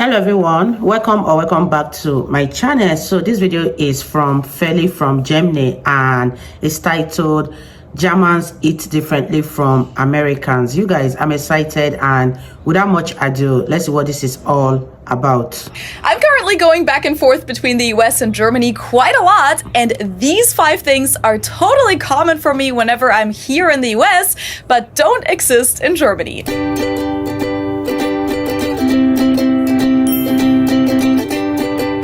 Hello everyone, welcome back to my channel. So this video is from Feli from Germany and it's titled Germans Eat Differently from Americans. You guys, I'm excited, and without much ado, let's see what this is all about. I'm currently going back and forth between the US and Germany quite a lot, and these 5 things are totally common for me whenever I'm here in the US, but don't exist in Germany.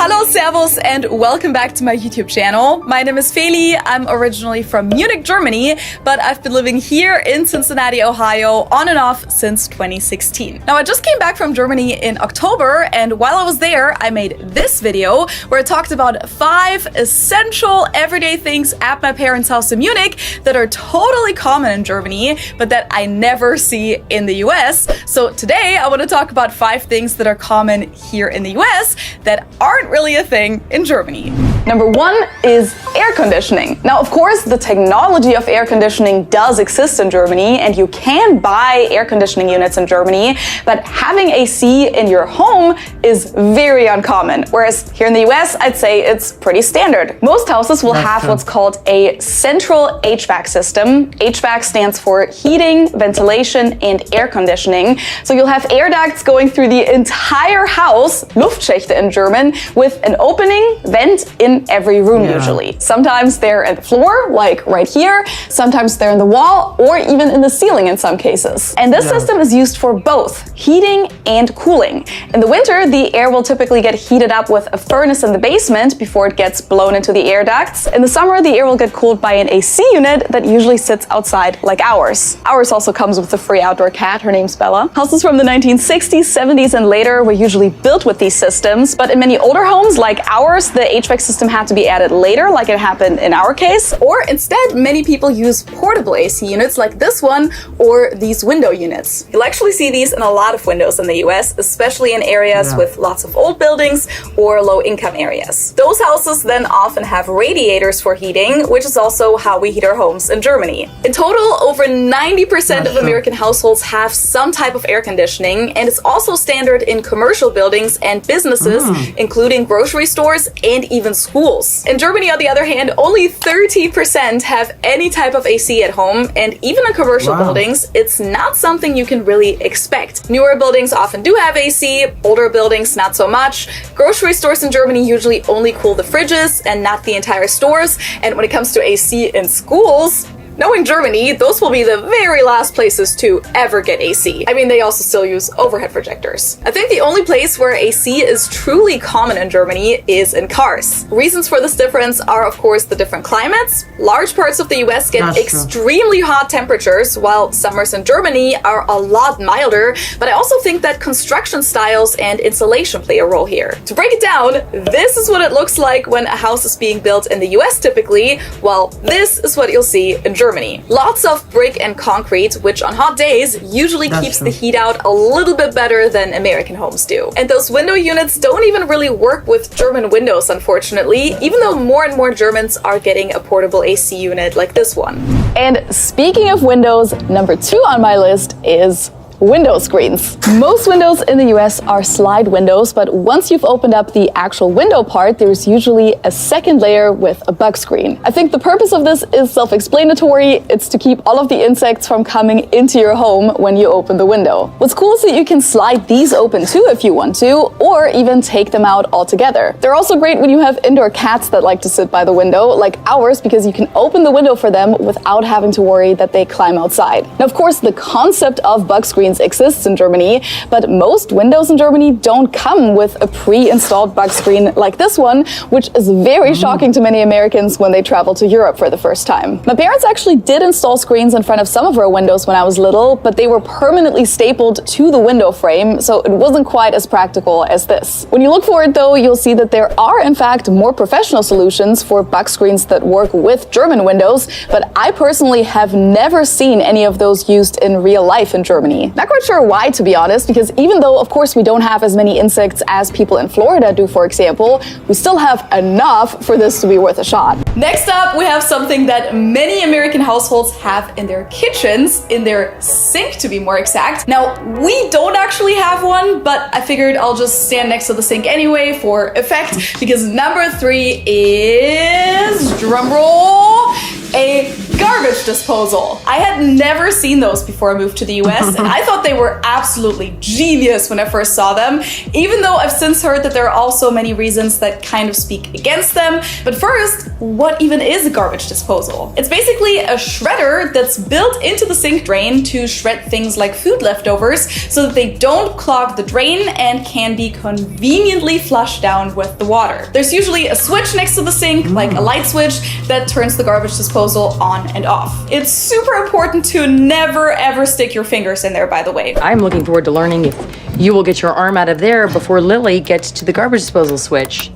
Hello, servus, and welcome back to my YouTube channel. My name is Feli. I'm originally from Munich, Germany, but I've been living here in Cincinnati, Ohio, on and off since 2016. Now, I just came back from Germany in October, and while I was there, I made this video where I talked about 5 essential everyday things at my parents' house in Munich that are totally common in Germany, but that I never see in the US. So today, I want to talk about 5 things that are common here in the US that aren't really a thing in Germany. Number 1 is air conditioning. Now, of course, the technology of air conditioning does exist in Germany, and you can buy air conditioning units in Germany, but having AC in your home is very uncommon. Whereas here in the US, I'd say it's pretty standard. Most houses will have what's called a central HVAC system. HVAC stands for heating, ventilation, and air conditioning. So you'll have air ducts going through the entire house, Luftschächte in German, with an opening vent in every room usually. Sometimes they're at the floor, like right here. Sometimes they're in the wall or even in the ceiling in some cases. And this system is used for both heating and cooling. In the winter, the air will typically get heated up with a furnace in the basement before it gets blown into the air ducts. In the summer, the air will get cooled by an AC unit that usually sits outside like ours. Ours also comes with a free outdoor cat. Her name's Bella. Houses from the 1960s, 70s, and later were usually built with these systems, but in many older homes like ours, the HVAC system had to be added later, like it happened in our case. Or instead, many people use portable AC units like this one or these window units. You'll actually see these in a lot of windows in the US, especially in areas with lots of old buildings or low-income areas. Those houses then often have radiators for heating, which is also how we heat our homes in Germany. In total, over 90% of American households have some type of air conditioning, and it's also standard in commercial buildings and businesses, including grocery stores and even schools. In Germany, on the other hand, only 30% have any type of AC at home, and even in commercial buildings, it's not something you can really expect. Newer buildings often do have AC, older buildings not so much. Grocery stores in Germany usually only cool the fridges and not the entire stores, and when it comes to AC in schools, knowing Germany, those will be the very last places to ever get AC. I mean, they also still use overhead projectors. I think the only place where AC is truly common in Germany is in cars. Reasons for this difference are, of course, the different climates. Large parts of the US get extremely hot temperatures, while summers in Germany are a lot milder, but I also think that construction styles and insulation play a role here. To break it down, this is what it looks like when a house is being built in the US typically, while this is what you'll see in Germany. Lots of brick and concrete, which on hot days usually keeps the heat out a little bit better than American homes do. And those window units don't even really work with German windows, unfortunately, even though more and more Germans are getting a portable AC unit like this one. And speaking of windows, number 2 on my list is window screens. Most windows in the US are slide windows, but once you've opened up the actual window part, there's usually a second layer with a bug screen. I think the purpose of this is self-explanatory. It's to keep all of the insects from coming into your home when you open the window. What's cool is that you can slide these open too if you want to, or even take them out altogether. They're also great when you have indoor cats that like to sit by the window, like ours, because you can open the window for them without having to worry that they climb outside. Now, of course, the concept of bug screens exists in Germany, but most windows in Germany don't come with a pre-installed bug screen like this one, which is very shocking to many Americans when they travel to Europe for the first time. My parents actually did install screens in front of some of our windows when I was little, but they were permanently stapled to the window frame, so it wasn't quite as practical as this. When you look for it though, you'll see that there are in fact more professional solutions for bug screens that work with German windows, but I personally have never seen any of those used in real life in Germany. Not quite sure why, to be honest, because even though, of course, we don't have as many insects as people in Florida do, for example, we still have enough for this to be worth a shot. Next up, we have something that many American households have in their kitchens, in their sink to be more exact. Now, we don't actually have one, but I figured I'll just stand next to the sink anyway for effect, because number 3 is, drumroll, a garbage disposal. I had never seen those before I moved to the US, and I thought they were absolutely genius when I first saw them, even though I've since heard that there are also many reasons that kind of speak against them. But first, what even is a garbage disposal? It's basically a shredder that's built into the sink drain to shred things like food leftovers so that they don't clog the drain and can be conveniently flushed down with the water. There's usually a switch next to the sink, like a light switch, that turns the garbage disposal on and off. It's super important to never ever stick your fingers in there, by the way. I'm looking forward to learning if you will get your arm out of there before Lily gets to the garbage disposal switch.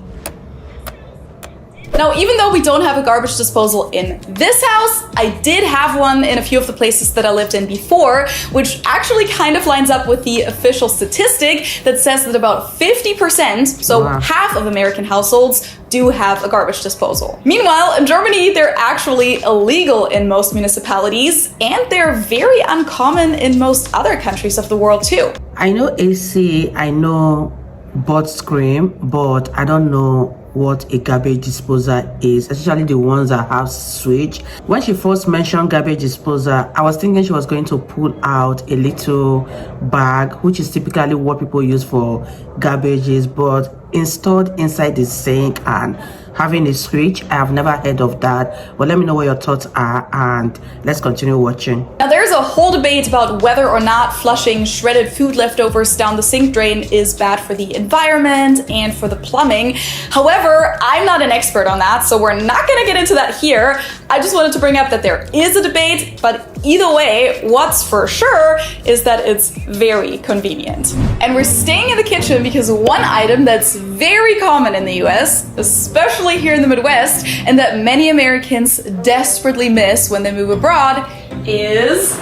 Now, even though we don't have a garbage disposal in this house, I did have one in a few of the places that I lived in before, which actually kind of lines up with the official statistic that says that about 50%, so half of American households, do have a garbage disposal. Meanwhile, in Germany, they're actually illegal in most municipalities, and they're very uncommon in most other countries of the world too. I know AC, I know bird scream, but I don't know what a garbage disposer is, especially the ones that have switch. When she first mentioned garbage disposer, I was thinking she was going to pull out a little bag, which is typically what people use for garbages, but installed inside the sink and having a switch, I have never heard of that. But let me know what your thoughts are, and let's continue watching. Now, there's a whole debate about whether or not flushing shredded food leftovers down the sink drain is bad for the environment and for the plumbing. However, I'm not an expert on that, so we're not gonna get into that here. I just wanted to bring up that there is a debate, but either way, what's for sure is that it's very convenient. And we're staying in the kitchen because one item that's very common in the US, especially here in the Midwest, and that many Americans desperately miss when they move abroad is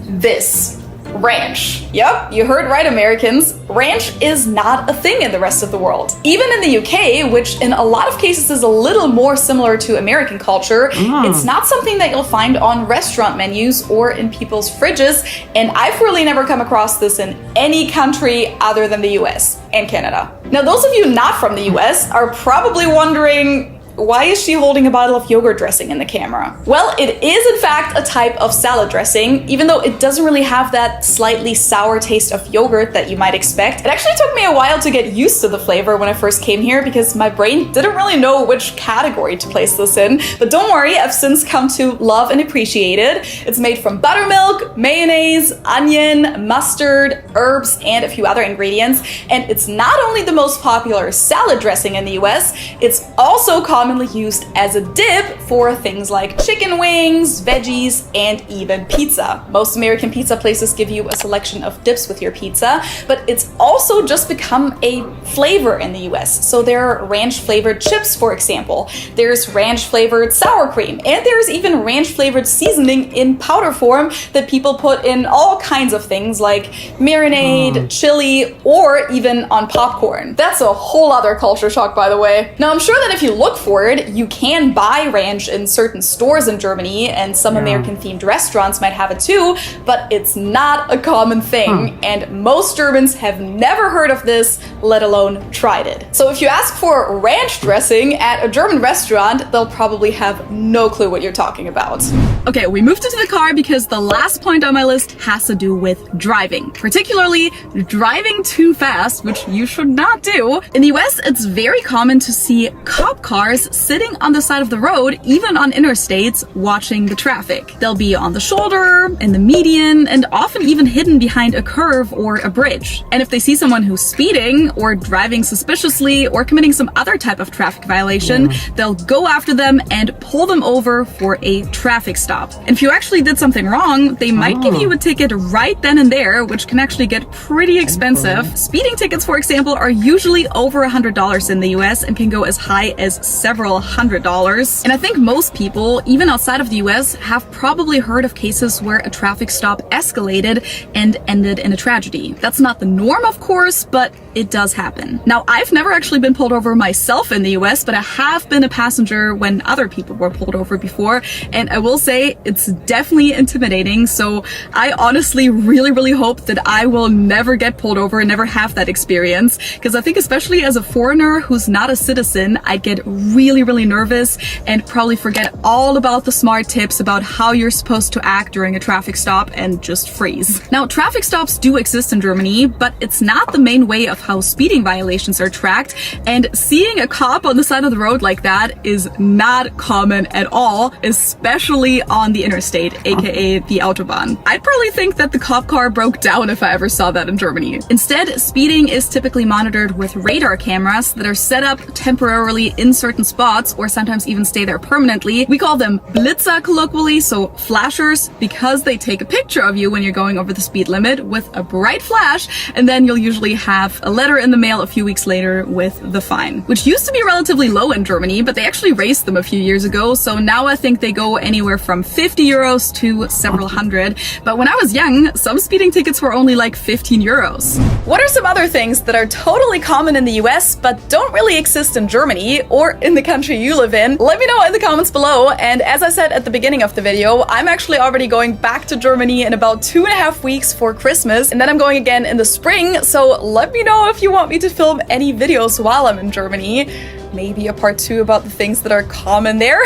this. Ranch. Yep, you heard right, Americans. Ranch is not a thing in the rest of the world. Even in the UK, which in a lot of cases is a little more similar to American culture, it's not something that you'll find on restaurant menus or in people's fridges, and I've really never come across this in any country other than the US and Canada. Now, those of you not from the US are probably wondering, why is she holding a bottle of yogurt dressing in the camera? Well, it is in fact a type of salad dressing, even though it doesn't really have that slightly sour taste of yogurt that you might expect. It actually took me a while to get used to the flavor when I first came here because my brain didn't really know which category to place this in. But don't worry, I've since come to love and appreciate it. It's made from buttermilk, mayonnaise, onion, mustard, herbs, and a few other ingredients. And it's not only the most popular salad dressing in the US, it's also commonly used as a dip for things like chicken wings, veggies, and even pizza. Most American pizza places give you a selection of dips with your pizza, but it's also just become a flavor in the US. So there are ranch flavored chips, for example. There's ranch flavored sour cream, and there's even ranch flavored seasoning in powder form that people put in all kinds of things like marinade, chili, or even on popcorn. That's a whole other culture shock, by the way. Now, I'm sure that if you look for it, you can buy ranch in certain stores in Germany, and some American-themed restaurants might have it too, but it's not a common thing, and most Germans have never heard of this, let alone tried it. So if you ask for ranch dressing at a German restaurant, they'll probably have no clue what you're talking about. Okay, we moved into the car because the last point on my list has to do with driving, particularly driving too fast, which you should not do. In the US, it's very common to see cop cars sitting on the side of the road, even on interstates, watching the traffic. They'll be on the shoulder, in the median, and often even hidden behind a curve or a bridge. And if they see someone who's speeding or driving suspiciously or committing some other type of traffic violation, they'll go after them and pull them over for a traffic stop. And if you actually did something wrong, they might give you a ticket right then and there, which can actually get pretty expensive. Speeding tickets, for example, are usually over $100 in the US and can go as high as several $100s. And I think most people, even outside of the US, have probably heard of cases where a traffic stop escalated and ended in a tragedy. That's not the norm, of course, but it does happen. Now, I've never actually been pulled over myself in the US, but I have been a passenger when other people were pulled over before, and I will say it's definitely intimidating. So I honestly really hope that I will never get pulled over and never have that experience, because I think especially as a foreigner who's not a citizen, I'd get really nervous and probably forget all about the smart tips about how you're supposed to act during a traffic stop and just freeze. Now, traffic stops do exist in Germany, but it's not the main way of how speeding violations are tracked, and seeing a cop on the side of the road like that is not common at all, especially on the interstate, aka the Autobahn. I'd probably think that the cop car broke down if I ever saw that in Germany. Instead, speeding is typically monitored with radar cameras that are set up temporarily in certain spots, or sometimes even stay there permanently. We call them Blitzer colloquially, so flashers, because they take a picture of you when you're going over the speed limit with a bright flash, and then you'll usually have a letter in the mail a few weeks later with the fine, which used to be relatively low in Germany, but they actually raised them a few years ago, so now I think they go anywhere from 50 euros to several hundred. But when I was young, some speeding tickets were only like 15 euros. What are some other things that are totally common in the US but don't really exist in Germany or in the country you live in? Let me know in the comments below. And as I said at the beginning of the video, I'm actually already going back to Germany in about 2.5 weeks for Christmas, and then I'm going again in the spring, so let me know if you want me to film any videos while I'm in Germany. Maybe a part 2 about the things that are common there.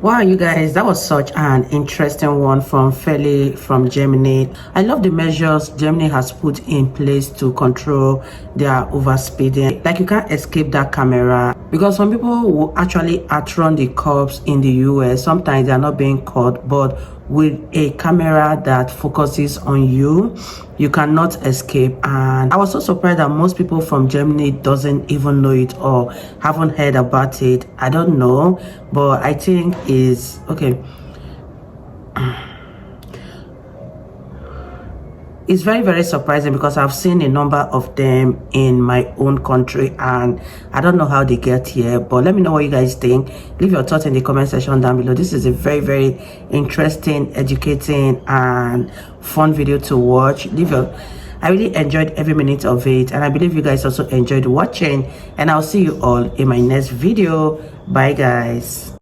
Wow, you guys, that was such an interesting one from Feli from Germany. I love the measures Germany has put in place to control their overspeeding. Like, you can't escape that camera, because some people will actually outrun the cops in the US. Sometimes they're not being caught, but with a camera that focuses on you, you cannot escape. And I was so surprised that most people from Germany doesn't even know it or haven't heard about it. I don't know, but I think is okay. It's very surprising, because I've seen a number of them in my own country and I don't know how they get here. But let me know what you guys think. Leave your thoughts in the comment section down below. This is a very interesting, educating and fun video to watch. I really enjoyed every minute of it, and I believe you guys also enjoyed watching, and I'll see you all in my next video. Bye guys.